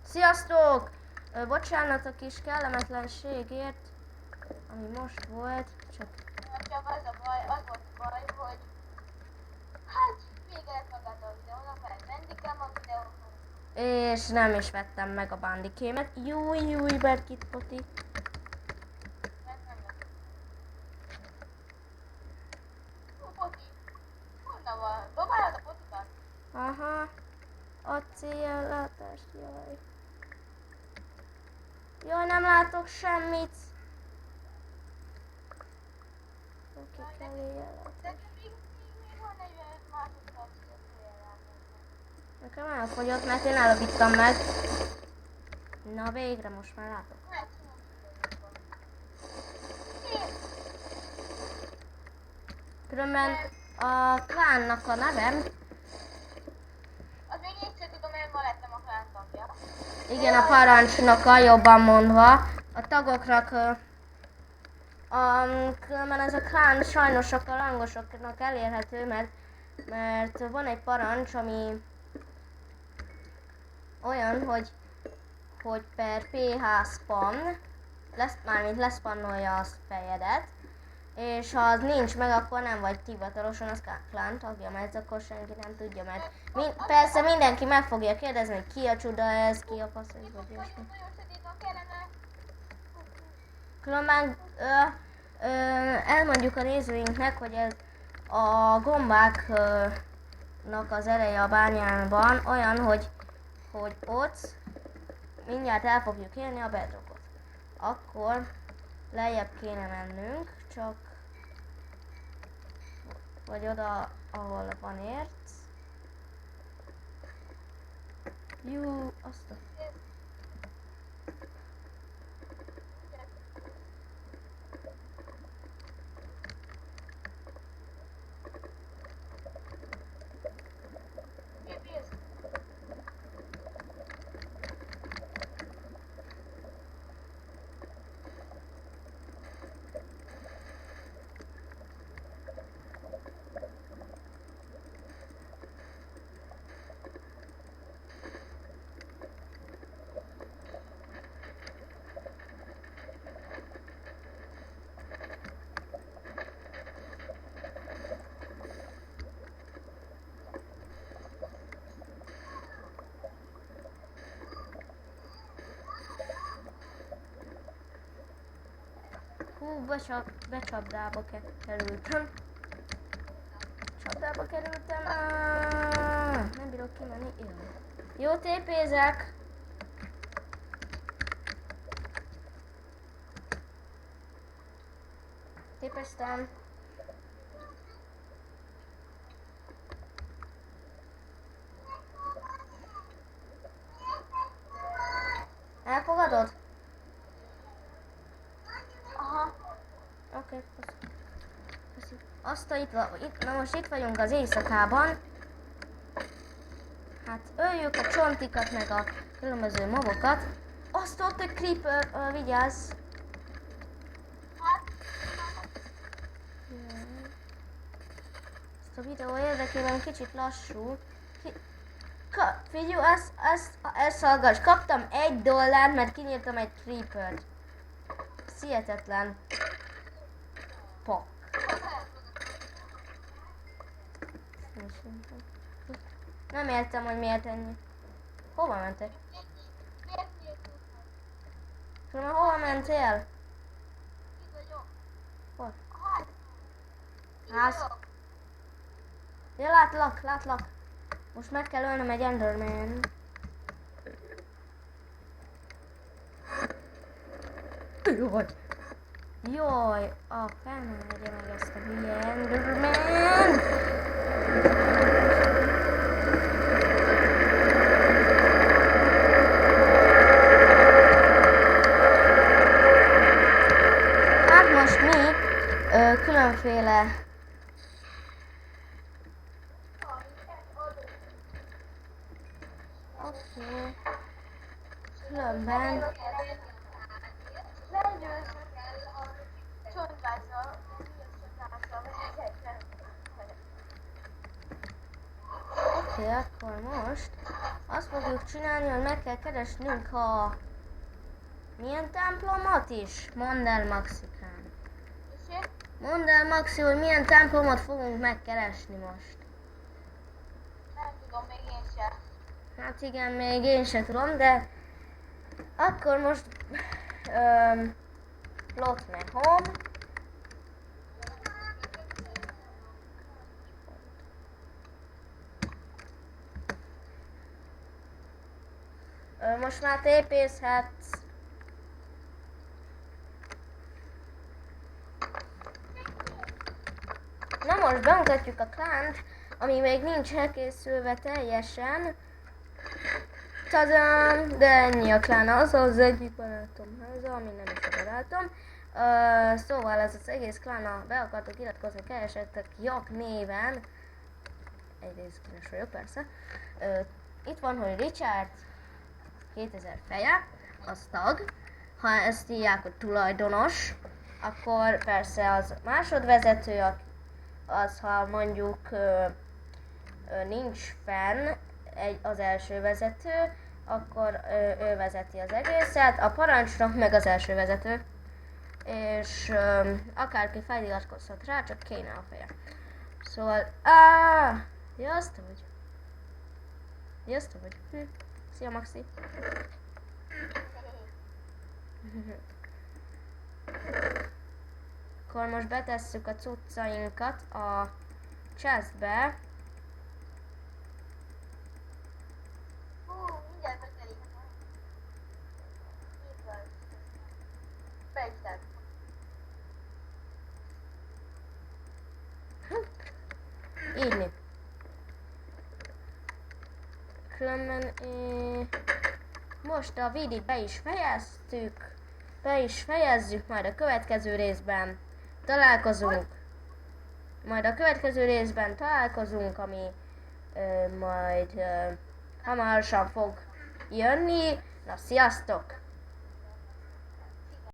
Sziasztok! Bocsánat a kis kellemetlenségért, ami most volt, csak... Csak az a baj, az volt a baj, hogy hát vége lett magát a videónak, mert Bandicam a videónak. És nem is vettem meg a bandikémet. Júj, Berkit Poti. Mert nem lett. Ó, Poti, honnan van? Dobálod a Potikat? Aha. A céllátás, jaj. Jaj, nem látok semmit. Oké, kell De ellátás. még van 40 másodperc, hogy céljelátás. Nekem elfogyott, mert én elavittam meg. Na végre, most már látok. Különben a klánnak a nevem, Az még egyszer tudom, én ma lettem a klán tagja. igen, a parancsnoka, jobban mondva, a tagoknak, különben ez a klán sajnos a rangosoknak elérhető, mert van egy parancs, ami olyan, hogy per PH spam, mármint leszpannolja a fejedet, és ha az nincs meg, akkor nem vagy hivatalosan az klán tagja, mert akkor senki nem tudja, mert persze mindenki meg fogja kérdezni, hogy ki a csuda ez, ki a fasz, vagy ilyesmi. Nagyon sötétben kellene. Különben elmondjuk a nézőinknek, hogy ez a gombáknak az ereje a bányában olyan, hogy ott mindjárt el fogjuk érni a bedrogot. Akkor lejjebb kéne mennünk, csak vagy oda, ahol van érc. Jú, azt a... Hú, becsapdába kerültem. Csapdába kerültem. Nem bírok kimenni. Jó, tépézek. Tépeztem. Elfogadod? Aha. Oké, köszi. Na most itt vagyunk az éjszakában. Hát öljük a csontikat, meg a különböző mobokat. Azt ott egy creeper, vigyázz! Hát, Ezt a videó érdekében kicsit lassú. Figyelj, ezt hallgass. Kaptam $1, mert kinyírtam egy creepert. Hihetetlen. Pak. Nem értem, hogy miért ennyi. Hova mentek? miért tudod? Különben hova mentél? Itt vagyok. Hol? Hát, Ház. Ja, látlak. Most meg kell ölnöm egy Enderman. Jaj, a fel nem vegye meg ezt a hülye Enderman. Hát most mi különféle különben legyőzzük el a csontvázzal, oké, akkor most Azt fogjuk csinálni, hogy meg kell keresnünk a... Milyen templomot is? Mondd el, Maxikán. És Mondd el, Maxi, hogy milyen templomot fogunk megkeresni most. nem tudom, még én sem. Hát igen, még én se tudom, de... Akkor most... Plot me home. Most már tépészhetsz. Na most bemutatjuk a klánt, ami még nincs elkészülve teljesen. Tadám! De ennyi a klán, az egyik barátom háza, ami nem is a barátom. Szóval ez az egész klán, be akartok iratkozni, keresettek Jak néven. Egyrészt kínos vagyok, persze. Itt van, hogy Richard 2000 feje, az tag. Ha ezt írják, hogy tulajdonos, akkor persze az másodvezető, az ha mondjuk nincs fenn az első vezető, akkor ő vezeti az egészet, a parancsnok meg az első vezető. És akárki feliratkozhat rá, csak kéne a feje. Szóval, ja, azt te vagy. Ja, azt te vagy. Szia, Maxi. Akkor most betesszük a cuccainkat a chestbe. Mindjárt betelik. Így van. Be is tett. Írni. Különben most a videót be is fejezzük, majd a következő részben találkozunk. Ami majd hamarosan fog jönni. Na, sziasztok!